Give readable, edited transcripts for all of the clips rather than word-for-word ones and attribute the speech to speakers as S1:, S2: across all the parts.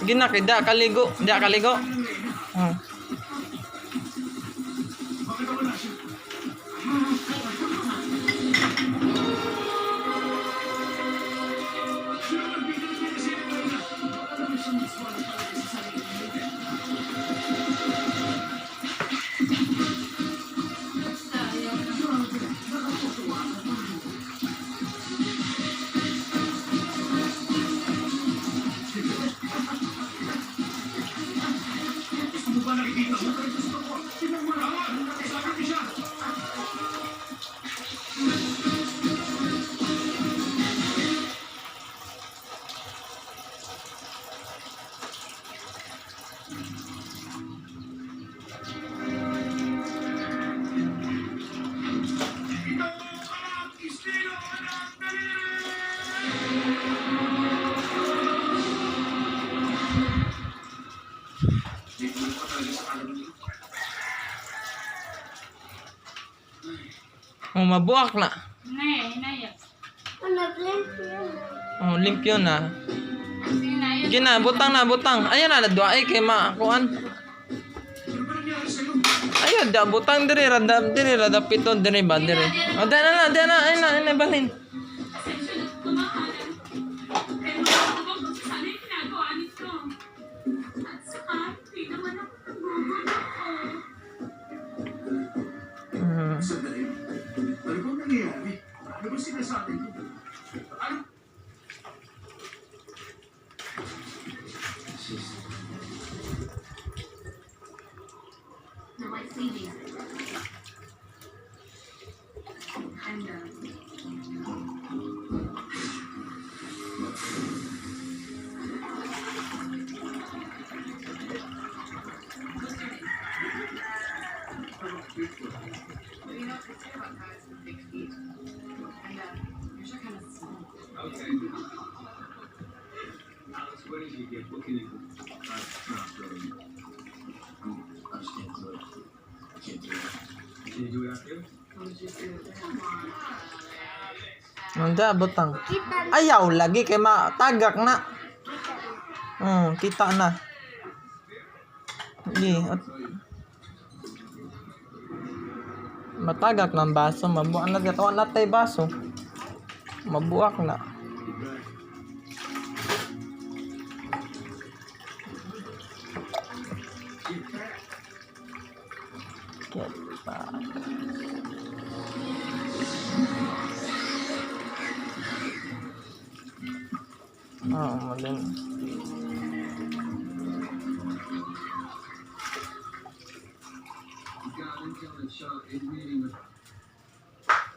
S1: Gina kay da kaligo, da kaligo. Oh. Oh, mabuak na. Oh, limpyo na. Gina, butang na, butang. Ayan na, dua ay kay makuan. Ayun, da butang diri rada piton diri ba diri. Oh, da na, ay balhin.
S2: Ano bang nangyayari? Ano ba sinasabi mo? Ano?
S3: No, I'm leaving. And, you know, it's about guys with big feet. And, yours are kind of small.
S2: Okay. Alex, what did you get? What can you do? I just can't do it. I can't do it. Can you do it out there?
S3: What would you do with it? Come on.
S1: Anda butang. Ayaw lagi kay matagak na. Kita na. Matagak ng baso, mabuak na gatawan natay baso. Mabuak na. Get back. Oh, malin.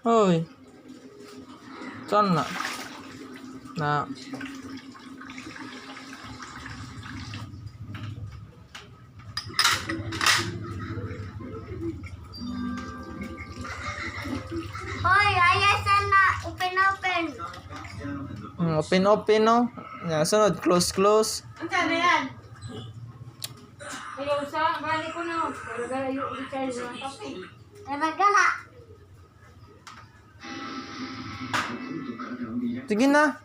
S1: Hoy. Saan na? Na.
S4: Hoy, ayasan na. Open.
S1: Open, no? Yan, sunod. Close.
S5: Ang na yan? Ayaw sa, balik ko na. Gara-gara yung recharge ng kape.
S4: Nagala.
S1: Sige na.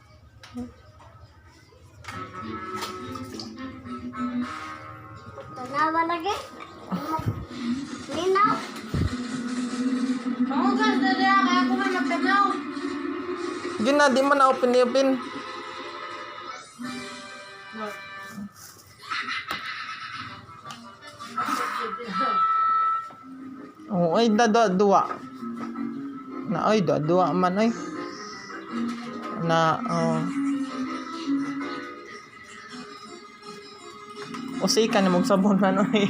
S4: Tanawa lagi. Linaw.
S5: Mahugas na rin kaya ko man magtanaw.
S1: Sige na, di man na open. Oh, ay dua. Na ay dua man ay. Na usikan na magsabon man ay.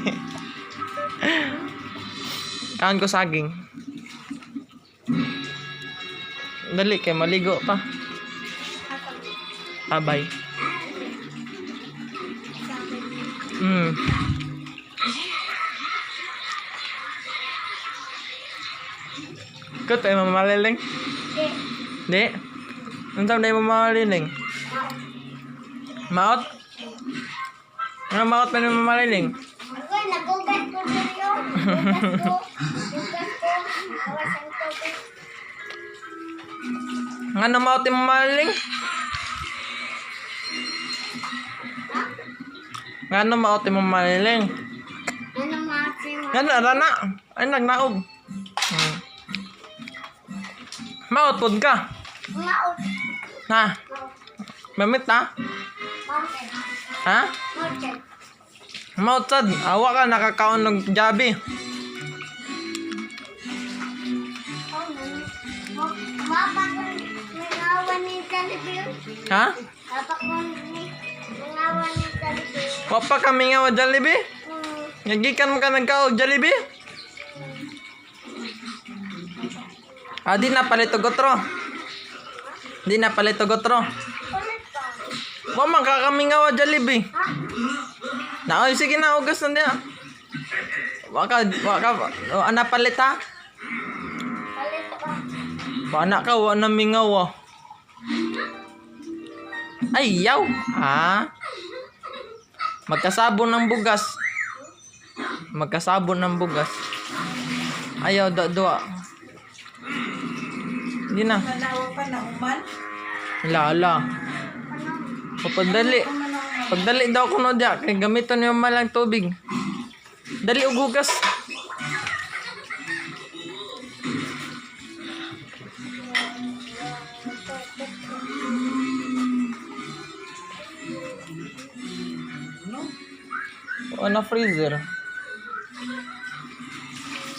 S1: Kaan ko saging. Dali kay maligo pa. Abay. Kat ay mamaliling? Di. Unsa na mamaliling? Maot? Ano maot pa ni mamaliling?
S4: Ako, nagugat ko dito. Gugat ko. Awas ang tubig.
S1: Nga na maot ni mamaliling? Ngano maote mo maliling?
S4: Ano mati mo?
S1: Ngano rana? Ay nagnaog. Maot pod ka.
S4: Maot.
S1: Ha? Mamit na?
S4: Mountain.
S1: Ha?
S4: Mountain.
S1: Maot sad. Awa ka nakakaon ng jabi.
S4: Papa ko nangawan ni Jollibee.
S1: Ha?
S4: Papa ko nangawan ni Jollibee.
S1: Wa pa kami nga wa Jollibee? Ngagikan mo ka nagkaog Jollibee? Ah, di na palit og otro. Di na palit og otro.
S4: Ulit pa.
S1: Wa man ka kami nga wa Jollibee. Na oy sige na ugas na diya. Wa ka o, ana palit ha?
S4: Palit pa.
S1: Wa na ka wa na mingaw wa. Ay yaw. Ha? Magkasabon ng bugas. Magkasabon ng bugas. Ayaw dua. Di na.
S5: Manawa pa na uman.
S1: Lala. Papadali. Pagdali daw ko no diya. Kaya gamiton yung malang tubig. Dali og hugas. O na freezer.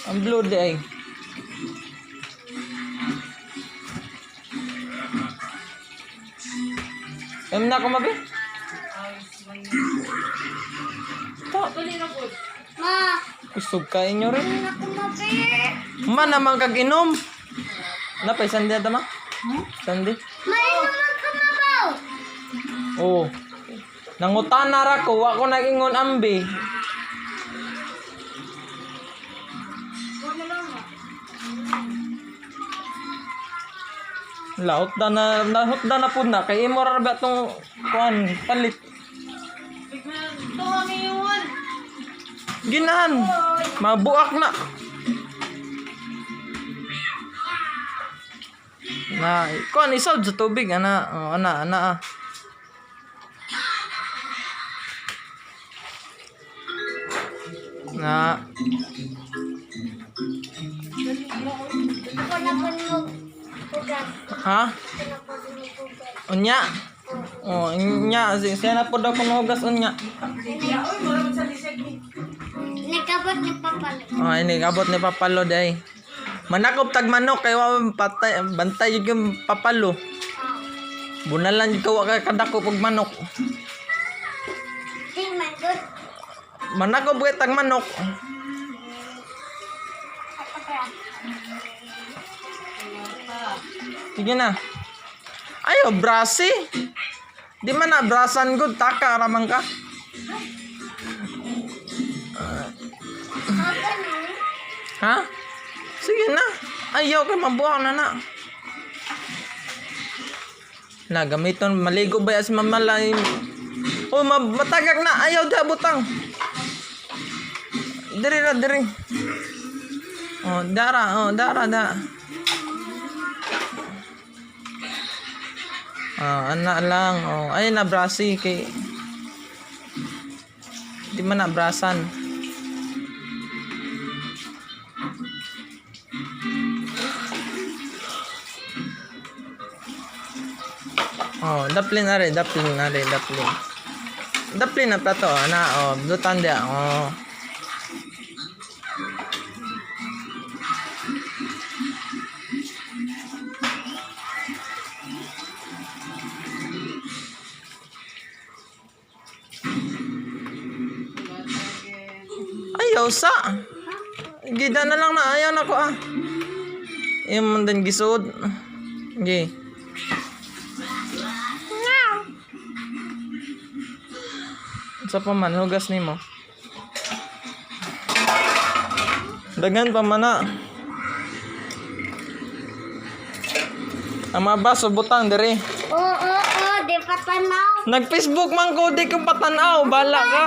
S1: Ang blue di ay. Na ko mabi?
S4: Ma,
S1: Kusog ka inyo rin.
S4: hindi na kumabi.
S1: Man naman kag inom. Napay sandi ata ma? Sandi?
S4: May naman kumabaw.
S1: Oo. Nangutana ra ko, wa ko nagingon ambi. Laot da na pud na kay imo ra ba tong kuan palit.
S5: Ito kami yun.
S1: Ginahan. Mabuak na. Na, kuan isod sa tubig ana, oh, ana ah. Na,
S4: Ako na po nung pugat.
S1: ha?
S4: Ako na po nung pugat.
S1: Unya. Oh, unya, siya na po daw kung hugas unya.
S4: Nagkabot ni Papa.
S1: Oh, ini abot ni Papalo day. Manakop tag manok kay wa patay bantay yung Papalo. Bunalan jud ka wa ka kadako pag manok.
S4: Di man good.
S1: Manakop kay tag manok. Sige na. Ayo brasi. Di man na brasan gud taka ramang ka. Ha? Sige na. Ayaw ka mabuang na na. Na gamiton maligo ba si mamalay. Oh, matagak na. Ayaw da butang. Diri na diri. Oh, dara. Oh, dara da. Ah, anak lang. Oh, ay na brasi kay di man na brasan. Oh, daplin na rin. Daplin na plato. Ana, oh, dutan dia. Oh. Ayaw sa. Gida na lang na. Ayaw na ko ah. Yung mandan gisod. Okay. Sa paman, hugas ni mo. Dagan pa mana. Ang mga baso butang diri.
S4: Oo, di pa tanaw.
S1: Nag-Facebook man ko di ko patanaw. Bala ka.